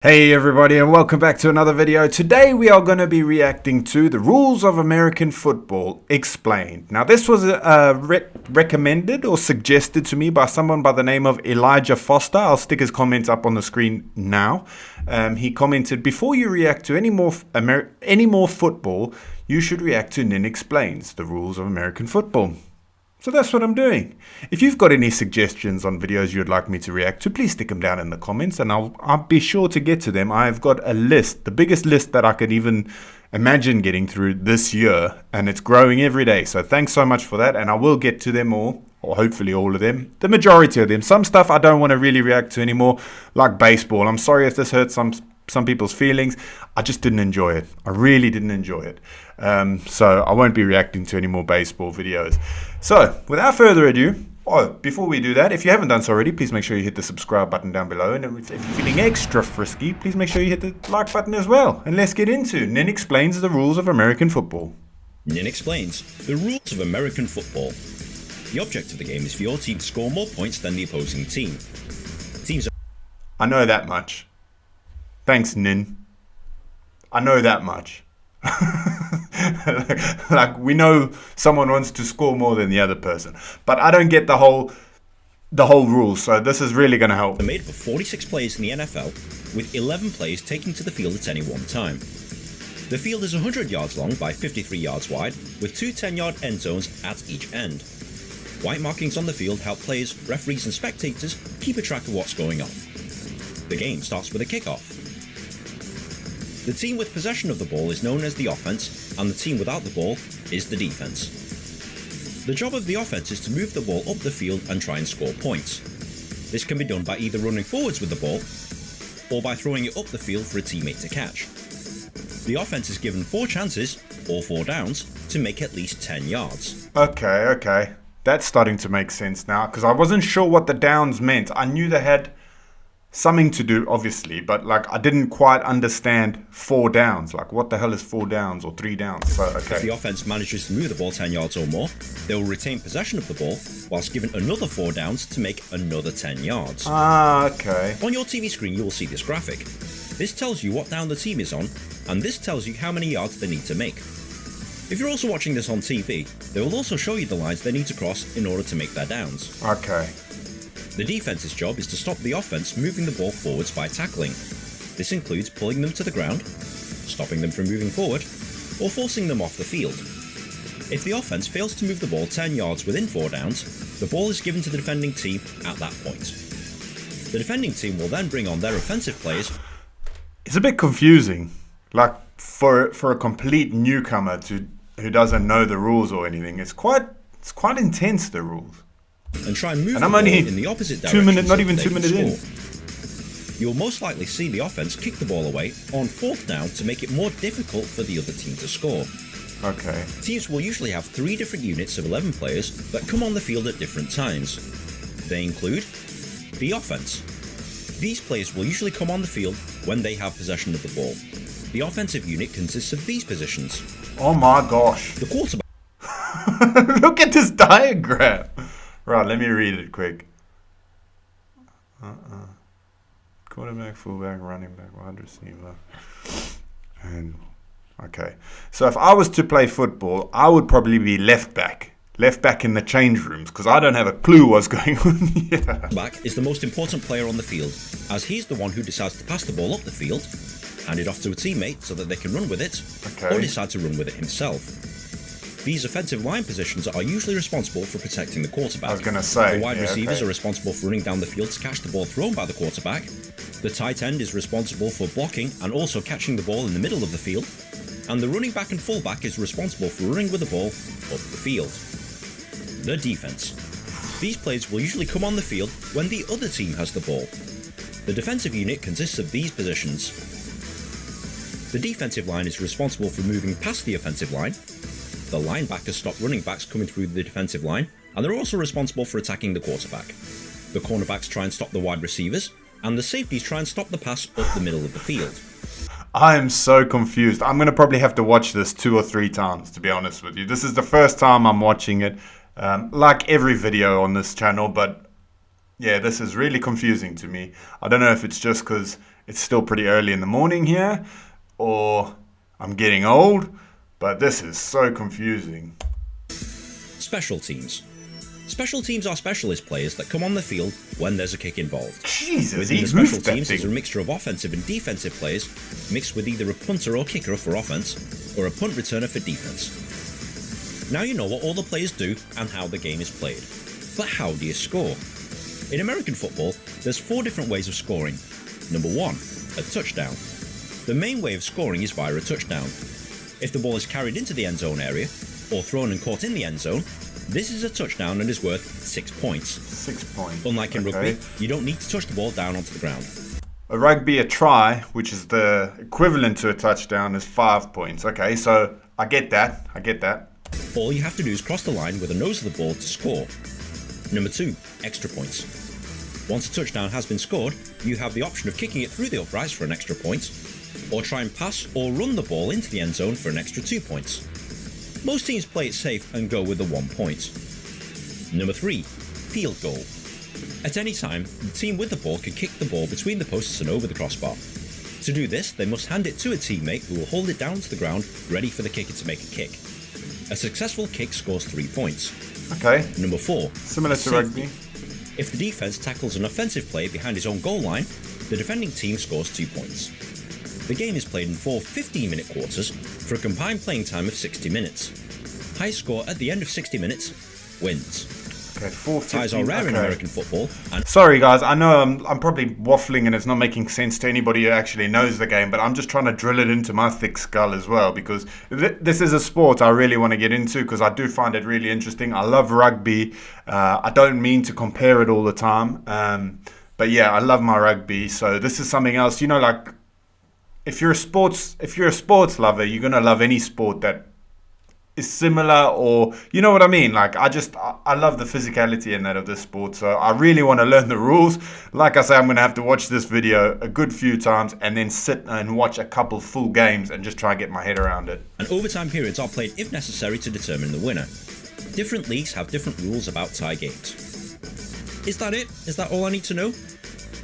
Hey everybody, and welcome back to another video. Today we are going to be reacting to the rules of American football explained. Now this was recommended or suggested to me by someone by the name of Elijah Foster. I'll stick his comments up on the screen now. He commented, before you react to any more football, you should react to Nin Explains, the rules of American football. So that's what I'm doing. If you've got any suggestions on videos you'd like me to react to, please stick them down in the comments and I'll be sure to get to them. I've got a list, the biggest list that I could even imagine getting through this year, and it's growing every day. So thanks so much for that, and I will get to them all, or hopefully all of them, the majority of them. Some stuff I don't want to really react to anymore, like baseball. I'm sorry if this hurts some people's feelings. I just didn't enjoy it. I really didn't enjoy it. So I won't be reacting to any more baseball videos. So without further ado, before we do that, if you haven't done so already, please make sure you hit the subscribe button down below. And if you're feeling extra frisky, please make sure you hit the like button as well. And let's get into Nin Explains the rules of American football. Nin Explains the rules of American football. The object of the game is for your team to score more points than the opposing team. I know that much. Thanks, Nin. I know that much. like we know someone wants to score more than the other person, but I don't get the whole rule. So this is really going to help. They're made up of 46 players in the NFL, with 11 players taking to the field at any one time. The field is 100 yards long by 53 yards wide, with two 10-yard end zones at each end. White markings on the field help players, referees and spectators keep a track of what's going on. The game starts with a kickoff. The team with possession of the ball is known as the offense, and the team without the ball is the defense. The job of the offense is to move the ball up the field and try and score points. This can be done by either running forwards with the ball, or by throwing it up the field for a teammate to catch. The offense is given 4 chances, or 4 downs, to make at least 10 yards. Okay. That's starting to make sense now, because I wasn't sure what the downs meant. I knew they had something to do, obviously, but like I didn't quite understand 4 downs. Like, what the hell is 4 downs or 3 downs? So, okay. If the offense manages to move the ball 10 yards or more, they will retain possession of the ball, whilst given another 4 downs to make another 10 yards. Okay. On your TV screen, you will see this graphic. This tells you what down the team is on, and this tells you how many yards they need to make. If you're also watching this on TV, they will also show you the lines they need to cross in order to make their downs. Okay. The defense's job is to stop the offense moving the ball forwards by tackling. This includes pulling them to the ground, stopping them from moving forward, or forcing them off the field. If the offense fails to move the ball 10 yards within 4 downs, the ball is given to the defending team at that point. The defending team will then bring on their offensive players. It's a bit confusing, like for a complete newcomer who doesn't know the rules or anything. It's quite intense, the rules. And try and move and the I'm ball only in the opposite direction. 2 minutes, not so even they 2 can minutes score. You'll most likely see the offense kick the ball away on 4th down to make it more difficult for the other team to score. Okay. Teams will usually have 3 different units of 11 players that come on the field at different times. They include the offense. These players will usually come on the field when they have possession of the ball. The offensive unit consists of these positions. Oh my gosh. The quarterback. Look at this diagram. Right, let me read it quick. Quarterback, fullback, running back, wide receiver. And okay. So if I was to play football, I would probably be left back. Left back in the change rooms, because I don't have a clue what's going on here. Back is the most important player on the field, as he's the one who decides to pass the ball up the field, hand it off to a teammate so that they can run with it, or decide to run with it himself. These offensive line positions are usually responsible for protecting the quarterback. I was going to say. The wide receivers are responsible for running down the field to catch the ball thrown by the quarterback. The tight end is responsible for blocking and also catching the ball in the middle of the field. And the running back and fullback is responsible for running with the ball up the field. The defense. These players will usually come on the field when the other team has the ball. The defensive unit consists of these positions. The defensive line is responsible for moving past the offensive line. The linebackers stop running backs coming through the defensive line, and they're also responsible for attacking the quarterback. The cornerbacks try and stop the wide receivers, and the safeties try and stop the pass up the middle of the field. I am so confused. I'm going to probably have to watch this 2 or 3 times, to be honest with you. This is the first time I'm watching it, like every video on this channel, but yeah, this is really confusing to me. I don't know if it's just because it's still pretty early in the morning here, or I'm getting old, but this is so confusing. Special teams. Special teams are specialist players that come on the field when there's a kick involved. Jesus, Within the special teams is a mixture of offensive and defensive players, mixed with either a punter or kicker for offense, or a punt returner for defense. Now you know what all the players do and how the game is played. But how do you score? In American football, there's 4 different ways of scoring. Number 1, a touchdown. The main way of scoring is via a touchdown. If the ball is carried into the end zone area, or thrown and caught in the end zone, this is a touchdown and is worth 6 points. 6 points. Unlike in rugby, you don't need to touch the ball down onto the ground. A rugby, a try, which is the equivalent to a touchdown, is 5 points. Okay, so I get that. All you have to do is cross the line with the nose of the ball to score. Number 2, extra points. Once a touchdown has been scored, you have the option of kicking it through the uprights for an extra point, or try and pass or run the ball into the end zone for an extra 2 points. Most teams play it safe and go with the 1 point. Number 3, field goal. At any time, the team with the ball can kick the ball between the posts and over the crossbar. To do this, they must hand it to a teammate who will hold it down to the ground, ready for the kicker to make a kick. A successful kick scores 3 points. Okay. Number 4, similar to rugby. If the defense tackles an offensive player behind his own goal line, the defending team scores 2 points. The game is played in 4 15-minute quarters for a combined playing time of 60 minutes. High score at the end of 60 minutes wins. Okay, 4 Ties are rare in American football. And sorry guys, I know I'm probably waffling and it's not making sense to anybody who actually knows the game, but I'm just trying to drill it into my thick skull as well, because this is a sport I really want to get into, because I do find it really interesting. I love rugby. I don't mean to compare it all the time, but yeah, I love my rugby. So this is something else, like, if you're a sports lover, you're gonna love any sport that is similar, or you know what I mean. Like, I love the physicality in that of this sport, so I really want to learn the rules. Like I say, I'm gonna have to watch this video a good few times and then sit and watch a couple full games and just try and get my head around it. And overtime periods are played if necessary to determine the winner. Different leagues have different rules about tie games. Is that it? Is that all I need to know?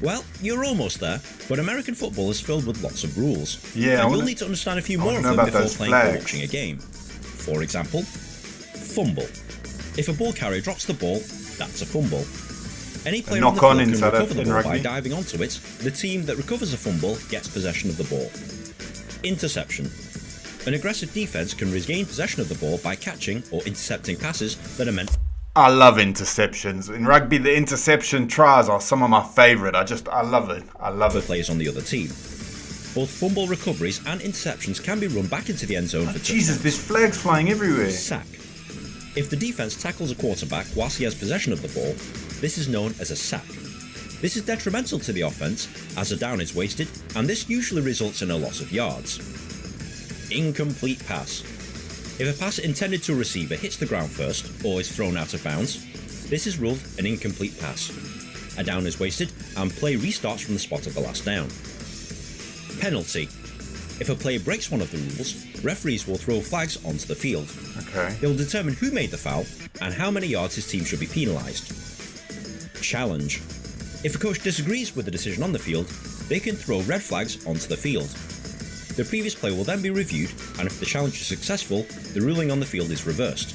Well, you're almost there, but American football is filled with lots of rules. Yeah, and you'll need to understand a few more of them before playing or watching a game. For example, fumble. If a ball carrier drops the ball, that's a fumble. Any player on the field can recover the ball by diving onto it. The team that recovers a fumble gets possession of the ball. Interception. An aggressive defense can regain possession of the ball by catching or intercepting passes that are meant. I love interceptions. In rugby, the interception tries are some of my favourite. I love it. I love it. Players on the other team. Both fumble recoveries and interceptions can be run back into the end zone for touchdowns. Jesus, there's flags flying everywhere. Sack. If the defense tackles a quarterback whilst he has possession of the ball, this is known as a sack. This is detrimental to the offense as a down is wasted, and this usually results in a loss of yards. Incomplete pass. If a pass intended to a receiver hits the ground first or is thrown out of bounds, this is ruled an incomplete pass. A down is wasted and play restarts from the spot of the last down. Penalty. If a player breaks one of the rules, referees will throw flags onto the field. Okay. They will determine who made the foul and how many yards his team should be penalised. Challenge. If a coach disagrees with the decision on the field, they can throw red flags onto the field. The previous play will then be reviewed, and if the challenge is successful, the ruling on the field is reversed.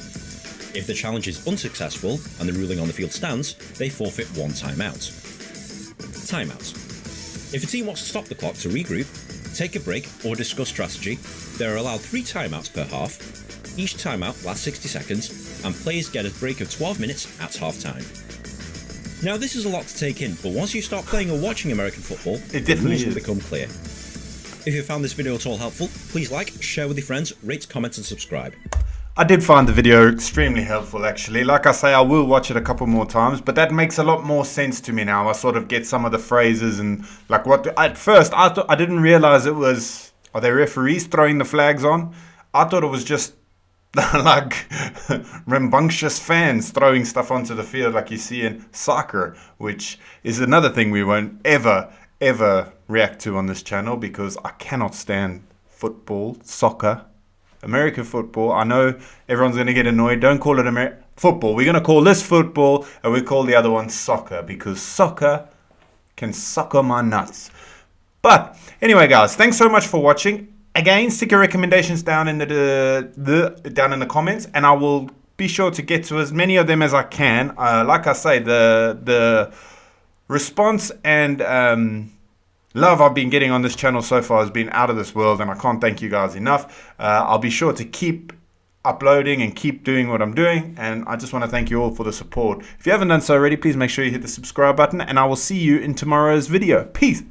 If the challenge is unsuccessful and the ruling on the field stands, they forfeit 1 timeout. Timeout. If a team wants to stop the clock to regroup, take a break, or discuss strategy, they are allowed 3 timeouts per half. Each timeout lasts 60 seconds, and players get a break of 12 minutes at half-time. Now, this is a lot to take in, but once you start playing or watching American football, the rules will become clear. If you found this video at all helpful, please like, share with your friends, rate, comment and subscribe. I did find the video extremely helpful, actually. Like I say, I will watch it a couple more times, but that makes a lot more sense to me now. I sort of get some of the phrases and like what. At first, I didn't realize it was. Are there referees throwing the flags on? I thought it was just like rambunctious fans throwing stuff onto the field, like you see in soccer, which is another thing we won't ever react to on this channel, because I cannot stand football, soccer. American football. I know everyone's going to get annoyed. Don't call it football. We're going to call this football and we call the other one soccer, because soccer can suck on my nuts. But anyway, guys, thanks so much for watching. Again, stick your recommendations down in down in the comments, and I will be sure to get to as many of them as I can. Like I say, the response and love I've been getting on this channel so far has been out of this world, and I can't thank you guys enough. I'll be sure to keep uploading and keep doing what I'm doing, and I just want to thank you all for the support. If you haven't done so already, please make sure you hit the subscribe button, and I will see you in tomorrow's video. Peace.